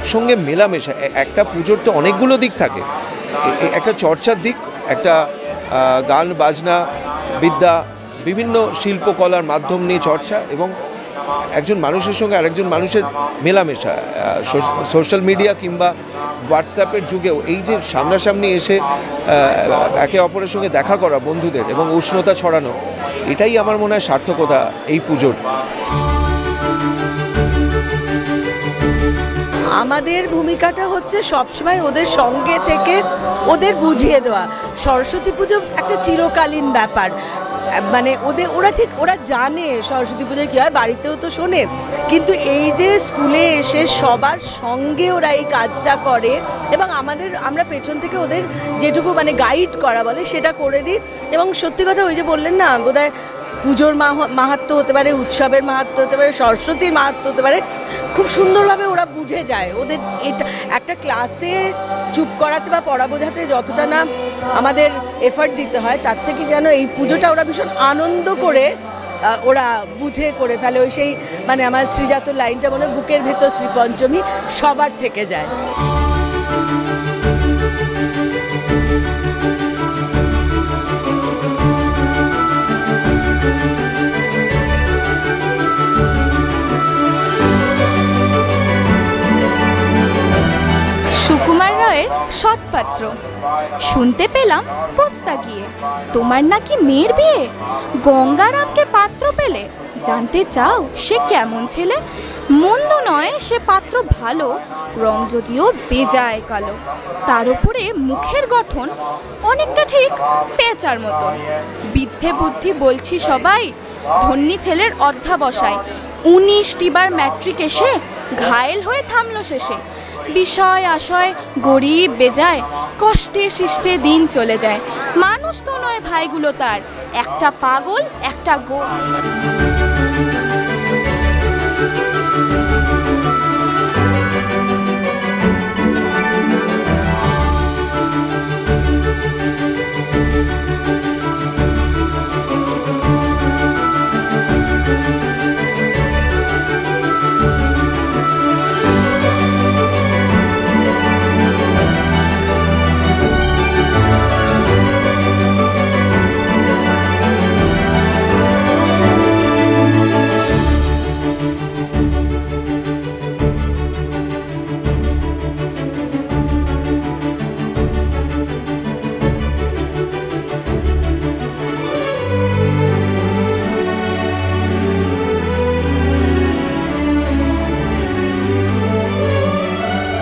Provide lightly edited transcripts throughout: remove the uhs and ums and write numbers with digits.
একসঙ্গে মেলামেশা। একটা পুজোর তো অনেকগুলো দিক থাকে, একটা চর্চার দিক, একটা গান বাজনা বিদ্যা বিভিন্ন শিল্পকলার মাধ্যম নিয়ে চর্চা, এবং একজন মানুষের সঙ্গে আরেকজন মানুষের মেলামেশা। সোশ্যাল মিডিয়া কিংবা হোয়াটসঅ্যাপের যুগেও এই যে সামনাসামনি এসে একে অপরের সঙ্গে দেখা করা বন্ধুদের এবং উষ্ণতা ছড়ানো, এটাই আমার মনে হয় সার্থকতা এই পুজোর। আমাদের ভূমিকাটা হচ্ছে সবসময় ওদের সঙ্গে থেকে ওদের বুঝিয়ে দেওয়া। সরস্বতী পুজো একটা চিরকালীন ব্যাপার, মানে ওরা জানে সরস্বতী পুজোয় কী হয়, বাড়িতেও তো শোনে, কিন্তু এই যে স্কুলে এসে সবার সঙ্গে ওরা এই কাজটা করে এবং আমরা পেছন থেকে ওদের যেটুকু মানে গাইড করা বলে সেটা করে দিই। এবং সত্যি কথা ওই যে বললেন না, বোধহয় পুজোর মাহাত্ম্য হতে পারে, উৎসবের মাহাত্ম্য হতে পারে, সরস্বতীর মাহাত্ম্য হতে পারে, খুব সুন্দরভাবে ওরা বুঝে যায়। ওদের এটা একটা ক্লাসে চুপ করাতে বা পড়া বোঝাতে যতটা না আমাদের এফার্ট দিতে হয়, তার থেকে যেন এই পুজোটা ওরা ভীষণ আনন্দ করে ওরা বুঝে করে ফেলে। ওই সেই মানে আমার শ্রীজাতর লাইনটা মনে বুকের ভেতর শ্রীপঞ্চমী সবার থেকে যায়। সুকুমার রায়ের সৎপাত্র শুনতে পেলাম পোস্তা গিয়ে, তোমার নাকি মেয়ের বিয়ে, গঙ্গারামকে পাত্র পেলে, জানতে চাও সে কেমন ছেলে? মন্দ নয় সে পাত্র ভালো, রং যদিও বেজায় কালো, তার উপরে মুখের গঠন অনেকটা ঠিক পেঁচার মতন। বিদ্ধে বুদ্ধি বলছি সবাই, ধন্যী ছেলের অধ্যাবসায়, 19টি বার ম্যাট্রিক এসে ঘায়েল হয়ে থামলো শেষে। বিষয় আশয় গরিব বেজায়, কষ্টে শিষ্টে দিন চলে যায়, মানুষ তো নয় ভাইগুলো তার, একটা পাগল একটা গোল।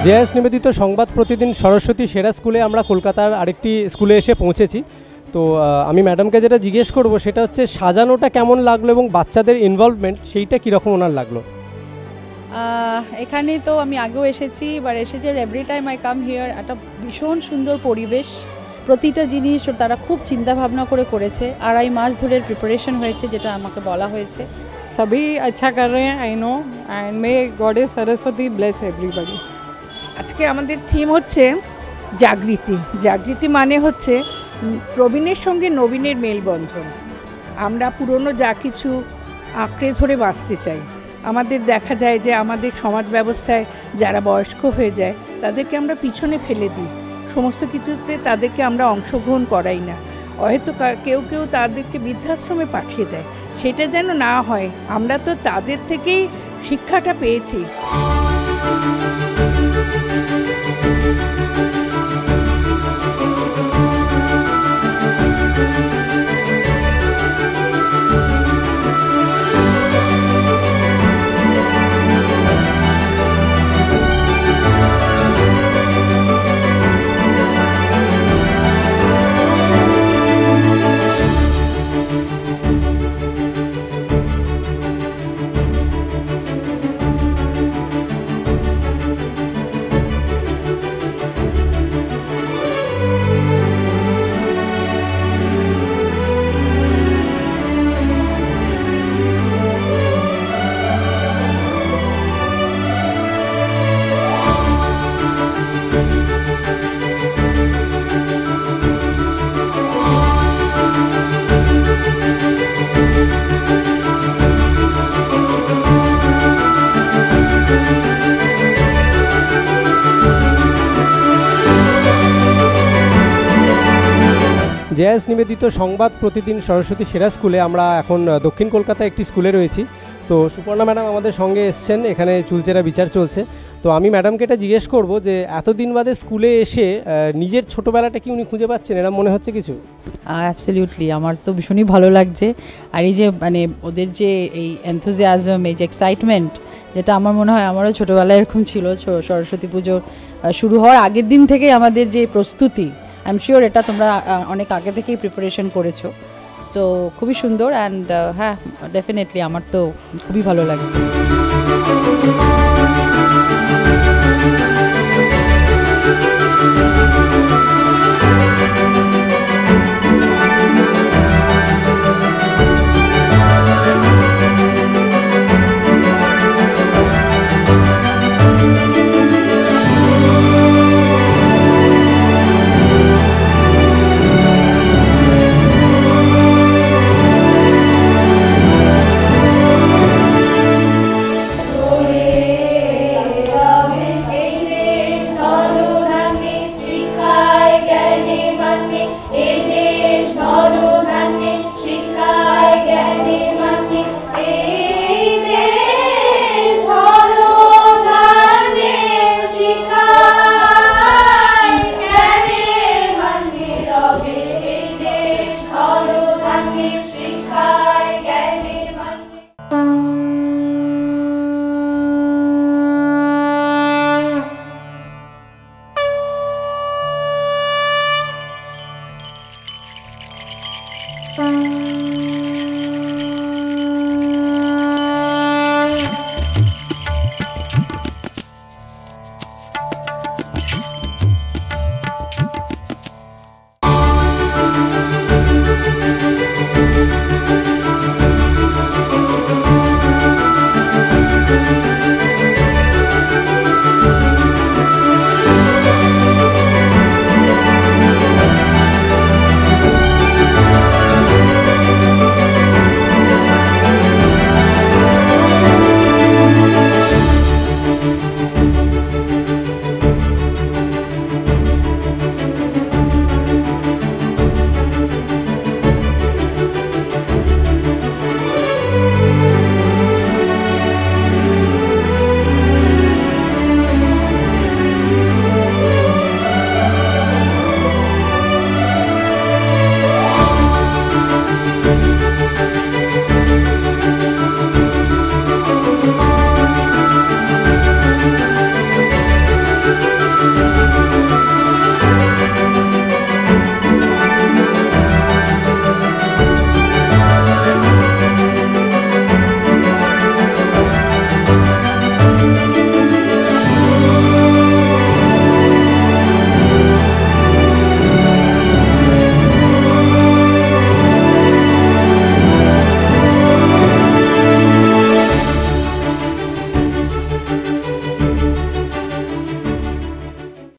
জেএস নিবেদিত সংবাদ প্রতিদিন সরস্বতী সেরা স্কুলে আমরা কলকাতার আরেকটি স্কুলে এসে পৌঁছেছি। তো আমি ম্যাডামকে যেটা জিজ্ঞেস করব সেটা হচ্ছে সাজানোটা কেমন লাগলো এবং বাচ্চাদের ইনভলভমেন্ট সেইটা কীরকম ওনার লাগলো। এখানে তো আমি আগেও এসেছি, এবার এসেছি every time I come here. একটা ভীষণ সুন্দর পরিবেশ, প্রতিটা জিনিস তারা খুব চিন্তা ভাবনা করে করেছে, 2.5 মাস ধরে প্রিপারেশন হয়েছে যেটা আমাকে বলা হয়েছে। सभी अच्छा कर रहे हैं, I know, and may goddess Saraswati bless everybody. আজকে আমাদের থিম হচ্ছে জাগৃতি। জাগৃতি মানে হচ্ছে প্রবীণের সঙ্গে নবীনের মেলবন্ধন। আমরা পুরনো যা কিছু আঁকড়ে ধরে বাঁচতে চাই। আমাদের দেখা যায় যে আমাদের সমাজ ব্যবস্থায় যারা বয়স্ক হয়ে যায় তাদেরকে আমরা পিছনে ফেলে দিই, সমস্ত কিছুতে তাদেরকে আমরা অংশগ্রহণ করাই না, হয়তো কেউ কেউ তাদেরকে বৃদ্ধাশ্রমে পাঠিয়ে দেয়। সেটা যেন না হয়, আমরা তো তাদের থেকেই শিক্ষাটা পেয়েছি। জেএস নিবেদিত সংবাদ প্রতিদিন সরস্বতী সেরা স্কুলে আমরা এখন দক্ষিণ কলকাতায় একটি স্কুলে রয়েছি। তো সুপর্ণা ম্যাডাম আমাদের সঙ্গে এসছেন, এখানে চুলচেরা বিচার চলছে। তো আমি ম্যাডামকে এটা জিজ্ঞেস করব যে এতদিন বাদে স্কুলে এসে নিজের ছোটোবেলাটা কি উনি খুঁজে পাচ্ছেন, এরকম মনে হচ্ছে কিছু? অ্যাবসলিউটলি, আমার তো ভীষণই ভালো লাগছে। আর এই যে মানে ওদের যে এই এনথুজিয়াজম, এই যে এক্সাইটমেন্ট, যেটা আমার মনে হয় আমারও ছোটোবেলায় এরকম ছিল। সরস্বতী পুজো শুরু হওয়ার আগের দিন থেকেই আমাদের যে প্রস্তুতি, আই এম শিওর এটা তোমরা অনেক আগে থেকেই প্রিপারেশন করেছো। তো খুবই সুন্দর, অ্যান্ড হ্যাঁ, ডেফিনেটলি আমার তো খুবই ভালো লাগছে।